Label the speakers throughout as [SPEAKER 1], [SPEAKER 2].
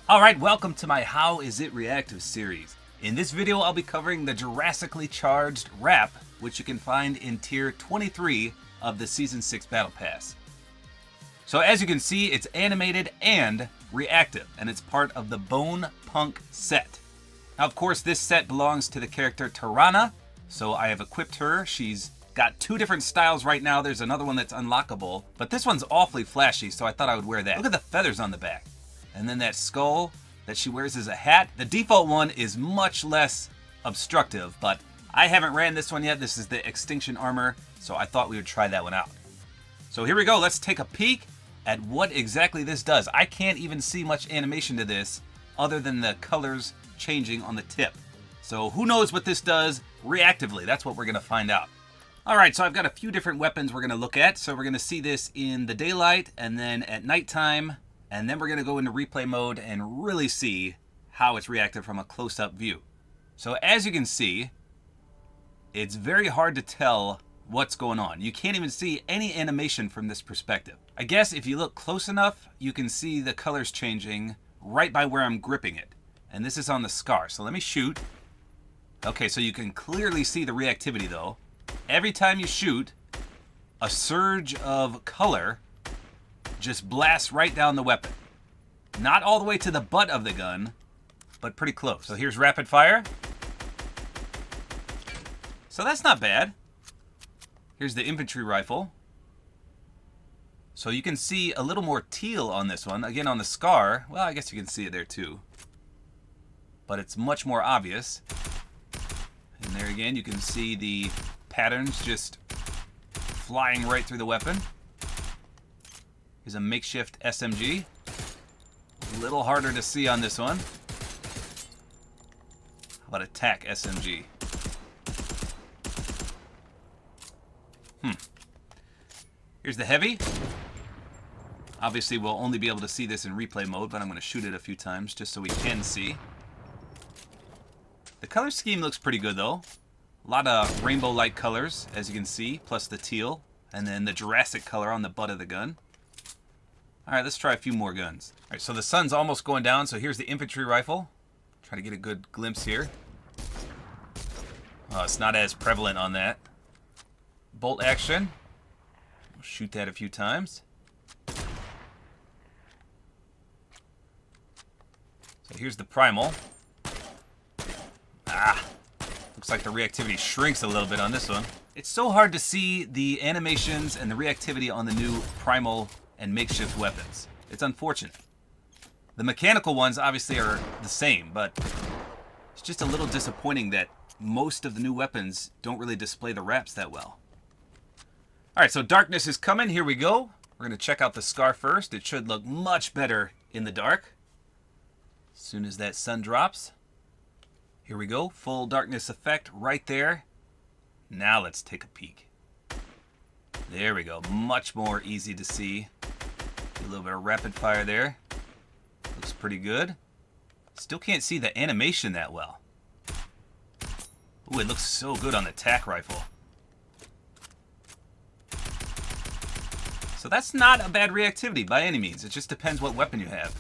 [SPEAKER 1] Alright, welcome to my How Is It Reactive series. In this video I'll be covering the Jurassically Charged wrap, which you can find in tier 23 of the Season 6 Battle Pass. So as you can see, it's animated and reactive, and it's part of the Bone Punk set. Now of course this set belongs to the character Tarana, so I have equipped her. She's got two different styles right now. There's another one that's unlockable, but this one's awfully flashy, so I thought I would wear that. Look at the feathers on the back. And then that skull that she wears as a hat. The default one is much less obstructive, but I haven't ran this one yet. This is the Extinction Armor, so I thought we would try that one out. So here we go. Let's take a peek at what exactly this does. I can't even see much animation to this other than the colors changing on the tip. So who knows what this does reactively? That's what we're going to find out. Alright, so I've got a few different weapons we're going to look at. So we're going to see this in the daylight and then at nighttime. And then we're going to go into replay mode and really see how it's reactive from a close-up view. So as you can see, it's very hard to tell what's going on. You can't even see any animation from this perspective. I guess if you look close enough, you can see the colors changing right by where I'm gripping it. And this is on the scar. So let me shoot. Okay, so you can clearly see the reactivity though. Every time you shoot, a surge of color just blasts right down the weapon. Not all the way to the butt of the gun, but pretty close. So here's rapid fire. So that's not bad. Here's the infantry rifle. So you can see a little more teal on this one. Again, on the scar, well, I guess you can see it there too. But it's much more obvious. And there again, you can see the patterns just flying right through the weapon. Here's a makeshift SMG. A little harder to see on this one. How about attack SMG? Here's the heavy. Obviously we'll only be able to see this in replay mode, but I'm going to shoot it a few times just so we can see. The color scheme looks pretty good though. A lot of rainbow-like colors, as you can see, plus the teal, and then the Jurassic color on the butt of the gun. Alright, let's try a few more guns. Alright, so the sun's almost going down, so here's the infantry rifle. Try to get a good glimpse here. Oh, it's not as prevalent on that. Bolt action. We'll shoot that a few times. So here's the primal. Looks like the reactivity shrinks a little bit on this one. It's so hard to see the animations and the reactivity on the new primal and makeshift weapons. It's unfortunate. The mechanical ones obviously are the same, but it's just a little disappointing that most of the new weapons don't really display the wraps that well. Alright, so darkness is coming. Here we go. We're going to check out the scar first. It should look much better in the dark as soon as that sun drops. Here we go. Full darkness effect right there. Now let's take a peek. There we go. Much more easy to see. A little bit of rapid fire there. Looks pretty good. Still can't see the animation that well. Ooh, it looks so good on the tac rifle. So that's not a bad reactivity by any means. It just depends what weapon you have.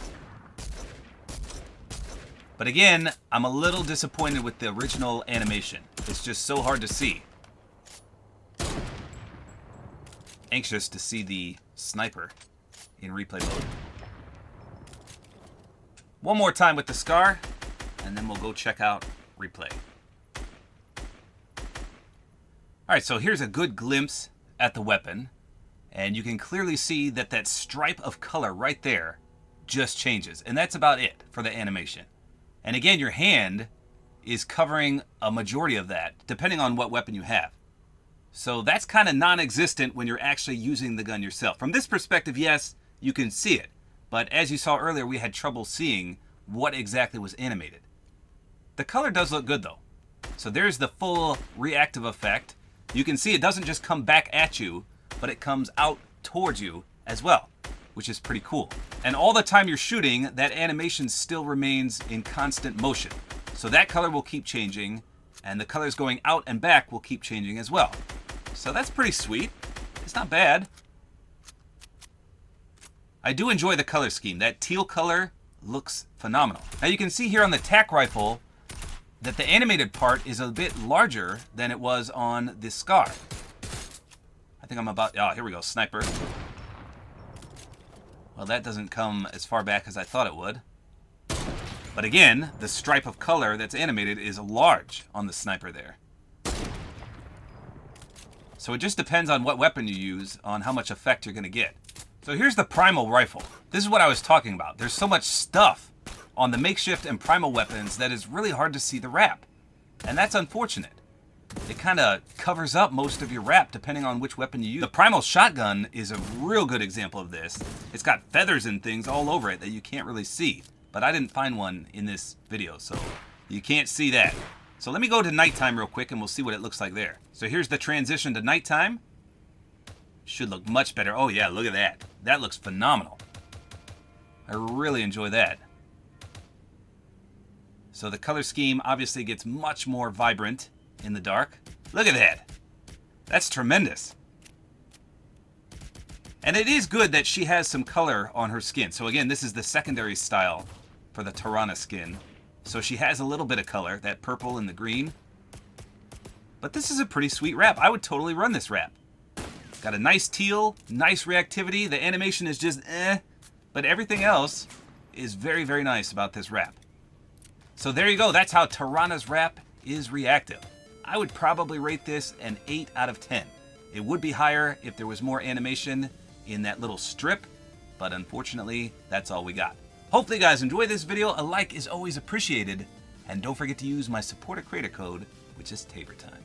[SPEAKER 1] But again, I'm a little disappointed with the original animation. It's just so hard to see. Anxious to see the sniper in replay mode. One more time with the scar, and then we'll go check out replay. Alright, so here's a good glimpse at the weapon, and you can clearly see that that stripe of color right there just changes, and that's about it for the animation. And again, your hand is covering a majority of that, depending on what weapon you have. So that's kind of non-existent when you're actually using the gun yourself. From this perspective, yes, you can see it. But as you saw earlier, we had trouble seeing what exactly was animated. The color does look good though. So there's the full reactive effect. You can see it doesn't just come back at you, but it comes out towards you as well, which is pretty cool. And all the time you're shooting, that animation still remains in constant motion. So that color will keep changing, and the colors going out and back will keep changing as well. So that's pretty sweet. It's not bad. I do enjoy the color scheme. That teal color looks phenomenal. Now you can see here on the tac rifle that the animated part is a bit larger than it was on the Scar. I think I'm about, oh, here we go, sniper. Well, that doesn't come as far back as I thought it would. But again, the stripe of color that's animated is large on the sniper there. So it just depends on what weapon you use on how much effect you're going to get. So here's the primal rifle. This is what I was talking about. There's so much stuff on the makeshift and primal weapons that it's really hard to see the wrap. And that's unfortunate. It kind of covers up most of your wrap depending on which weapon you use. The primal shotgun is a real good example of this. It's got feathers and things all over it that you can't really see. But I didn't find one in this video, so you can't see that. So let me go to nighttime real quick and we'll see what it looks like there. So here's the transition to nighttime. Should look much better. Oh yeah, look at that. That looks phenomenal. I really enjoy that. So the color scheme obviously gets much more vibrant in the dark. Look at that. That's tremendous. And it is good that she has some color on her skin. So again, this is the secondary style for the Tarana skin. So she has a little bit of color, that purple and the green. But this is a pretty sweet wrap. I would totally run this wrap. Got a nice teal, nice reactivity. The animation is just but everything else is very, very nice about this wrap. So there you go. That's how Tarana's wrap is reactive. I would probably rate this an 8 out of 10. It would be higher if there was more animation in that little strip, but unfortunately, that's all we got. Hopefully you guys enjoyed this video. A like is always appreciated. And don't forget to use my Support-A-Creator Code, which is Tabor time.